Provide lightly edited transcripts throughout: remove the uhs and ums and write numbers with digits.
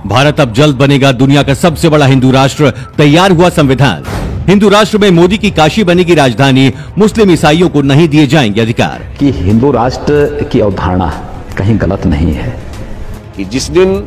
भारत अब जल्द बनेगा दुनिया का सबसे बड़ा हिंदू राष्ट्र, तैयार हुआ संविधान। हिंदू राष्ट्र में मोदी की काशी बनेगी राजधानी, मुस्लिम ईसाइयों को नहीं दिए जाएंगे अधिकार। कि हिंदू राष्ट्र की अवधारणा कहीं गलत नहीं है कि जिस दिन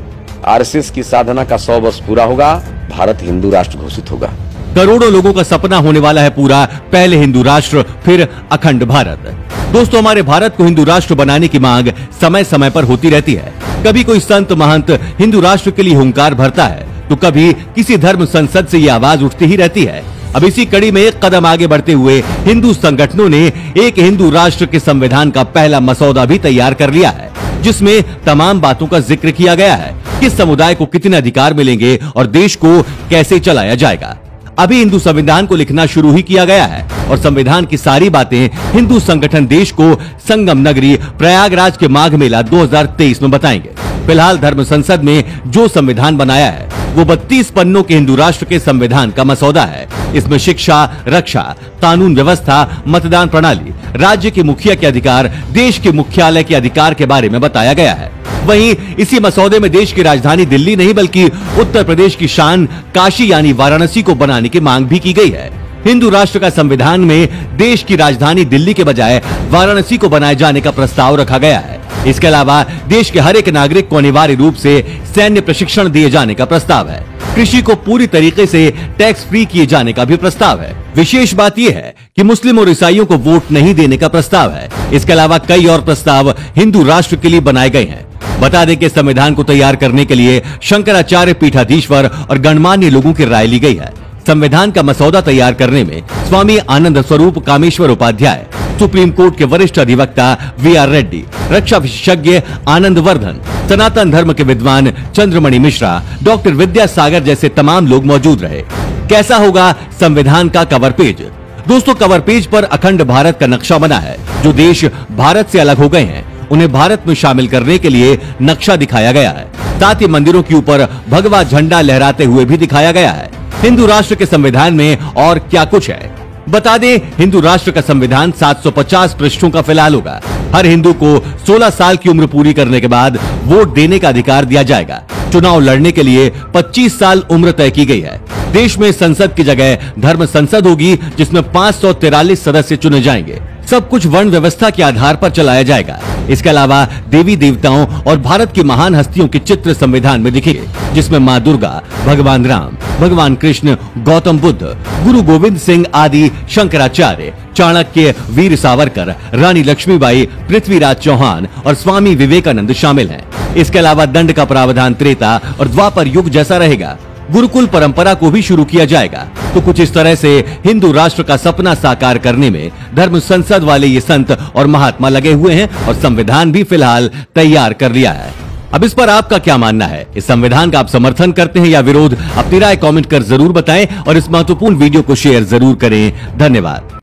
आरएसएस की साधना का 100 वर्ष पूरा होगा, भारत हिंदू राष्ट्र घोषित होगा। करोड़ों लोगों का सपना होने वाला है पूरा, पहले हिंदू राष्ट्र फिर अखंड भारत। दोस्तों, हमारे भारत को हिंदू राष्ट्र बनाने की मांग समय समय पर होती रहती है। कभी कोई संत महंत हिंदू राष्ट्र के लिए हुंकार भरता है, तो कभी किसी धर्म संसद से ये आवाज उठती ही रहती है। अब इसी कड़ी में एक कदम आगे बढ़ते हुए हिंदू संगठनों ने एक हिंदू राष्ट्र के संविधान का पहला मसौदा भी तैयार कर लिया है, जिसमें तमाम बातों का जिक्र किया गया है। किस समुदाय को कितने अधिकार मिलेंगे और देश को कैसे चलाया जाएगा। अभी हिंदू संविधान को लिखना शुरू ही किया गया है और संविधान की सारी बातें हिंदू संगठन देश को संगम नगरी प्रयागराज के माघ मेला 2023 में बताएंगे। फिलहाल धर्म संसद में जो संविधान बनाया है वो 32 पन्नों के हिंदू राष्ट्र के संविधान का मसौदा है। इसमें शिक्षा, रक्षा, कानून व्यवस्था, मतदान प्रणाली, राज्य के मुखिया के अधिकार, देश के मुख्यालय के अधिकार के बारे में बताया गया है। वहीं इसी मसौदे में देश की राजधानी दिल्ली नहीं बल्कि उत्तर प्रदेश की शान काशी यानी वाराणसी को बनाने की मांग भी की गई है। हिंदू राष्ट्र का संविधान में देश की राजधानी दिल्ली के बजाय वाराणसी को बनाए जाने का प्रस्ताव रखा गया है। इसके अलावा देश के हर एक नागरिक को अनिवार्य रूप से सैन्य प्रशिक्षण दिए जाने का प्रस्ताव है। कृषि को पूरी तरीके से टैक्स फ्री किए जाने का भी प्रस्ताव है। विशेष बात यह है कि मुस्लिम और ईसाइयों को वोट नहीं देने का प्रस्ताव है। इसके अलावा कई और प्रस्ताव हिंदू राष्ट्र के लिए बनाए गए हैं। बता दें कि संविधान को तैयार करने के लिए शंकराचार्य पीठाधीश्वर और गणमान्य लोगों की राय ली गई है। संविधान का मसौदा तैयार करने में स्वामी आनंद स्वरूप कामेश्वर उपाध्याय, सुप्रीम कोर्ट के वरिष्ठ अधिवक्ता वी.आर. रेड्डी, रक्षा विशेषज्ञ आनंद वर्धन, सनातन धर्म के विद्वान चंद्रमणि मिश्रा, डॉक्टर विद्यासागर जैसे तमाम लोग मौजूद रहे। कैसा होगा संविधान का कवर पेज? दोस्तों, कवर पेज पर अखंड भारत का नक्शा बना है। जो देश भारत से अलग हो गए हैं उन्हें भारत में शामिल करने के लिए नक्शा दिखाया गया है। साथ ही मंदिरों के ऊपर भगवा झंडा लहराते हुए भी दिखाया गया है। हिंदू राष्ट्र के संविधान में और क्या कुछ है बता दें। हिंदू राष्ट्र का संविधान 750 पृष्ठों का फिलहाल होगा। हर हिंदू को 16 साल की उम्र पूरी करने के बाद वोट देने का अधिकार दिया जाएगा। चुनाव लड़ने के लिए 25 साल उम्र तय की गई है। देश में संसद की जगह धर्म संसद होगी, जिसमें 543 सदस्य चुने जाएंगे। सब कुछ वर्ण व्यवस्था के आधार पर चलाया जाएगा। इसके अलावा देवी देवताओं और भारत की महान हस्तियों के चित्र संविधान में दिखेंगे, जिसमें मां दुर्गा, भगवान राम, भगवान कृष्ण, गौतम बुद्ध, गुरु गोविंद सिंह आदि, शंकराचार्य, चाणक्य, वीर सावरकर, रानी लक्ष्मीबाई, पृथ्वीराज चौहान और स्वामी विवेकानंद शामिल हैं। इसके अलावा दंड का प्रावधान त्रेता और द्वापर युग जैसा रहेगा। गुरुकुल परंपरा को भी शुरू किया जाएगा। तो कुछ इस तरह से हिंदू राष्ट्र का सपना साकार करने में धर्म संसद वाले ये संत और महात्मा लगे हुए हैं और संविधान भी फिलहाल तैयार कर लिया है। अब इस पर आपका क्या मानना है? इस संविधान का आप समर्थन करते हैं या विरोध? अपनी राय कमेंट कर जरूर बताएं और इस महत्वपूर्ण वीडियो को शेयर जरूर करें। धन्यवाद।